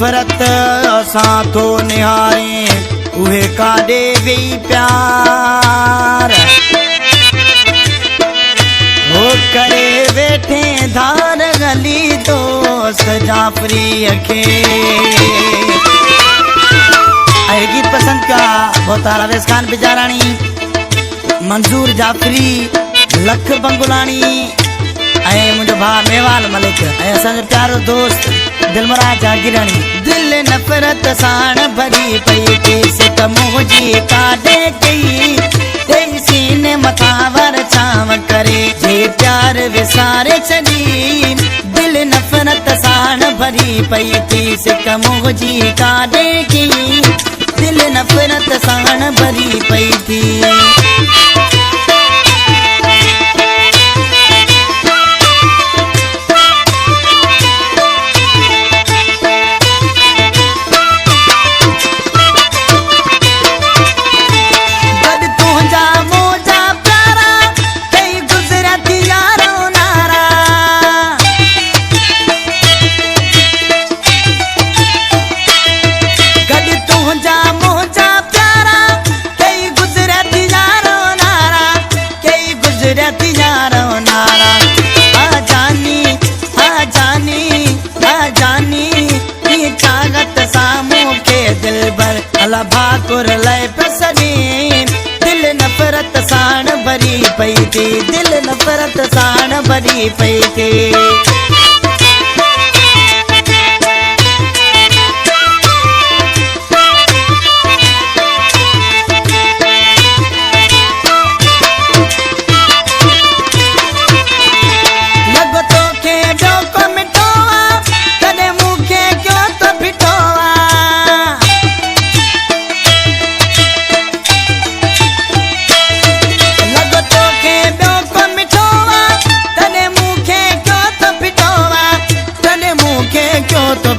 नफरत असां थो निहारे उहे काॾे वेई प्यार हो करे वेठे धार गली दोस्त जाफरी खे। गीत पसंद का बहुत रवेश खान बिजाराणी, मंजूर जाफरी, लख बंगुलानी ऐं मुंहिंजो भाउ मेवाल मलिक ऐं असांजो प्यारो दोस्त दिलमराज जागीराणी। दिल नफ़रत साण भरी पई केस मुंहिंजी काॾे कई तेरी सीने मथां वर छांव करे जे प्यार विसारे छॾी। दिल नफ़रत साण भरी पई केस मुंहिंजी काॾे कई दिल नफ़रत साण भरी पई थी। भाकुर लय पसनी दिल नफ़रत साण भरी पई थी, दिल नफ़रत साण भरी पई थी।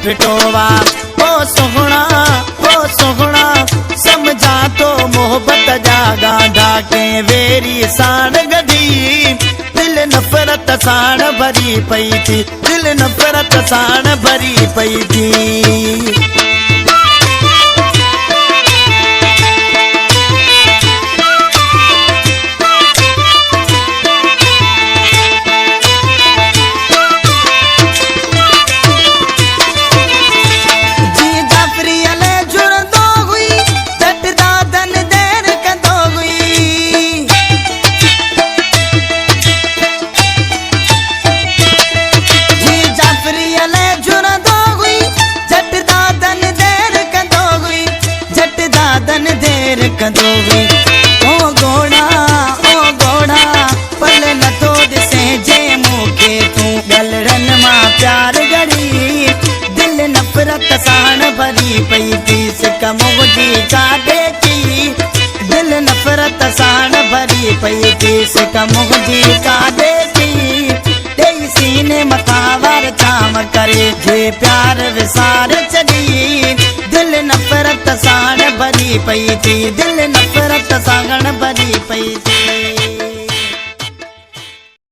फिटोवा ओ सोहणा समझा तो मोहब्बत जा गांधा के वेरी साण गढ़ी। दिल नफ़रत साण भरी पई थी, दिल नफ़रत साण भरी पई थी। ओ घोड़ा पल नथो ॾिसे जे मूंखे तूं गलड़न मां प्यार गड़ी। दिल नफ़रत साण भरी पई थी सिक मुंहिंजी काॾे थी, दिल नफ़रत साण भरी पई थी सिक मुंहिंजी काॾे थी। ॾेई सीने मथां वर छांव करे जे प्यार विसारे छॾी। दिल नफ़रत साण भरी पई थी, दिल नफ़रत साण भरी पई थी।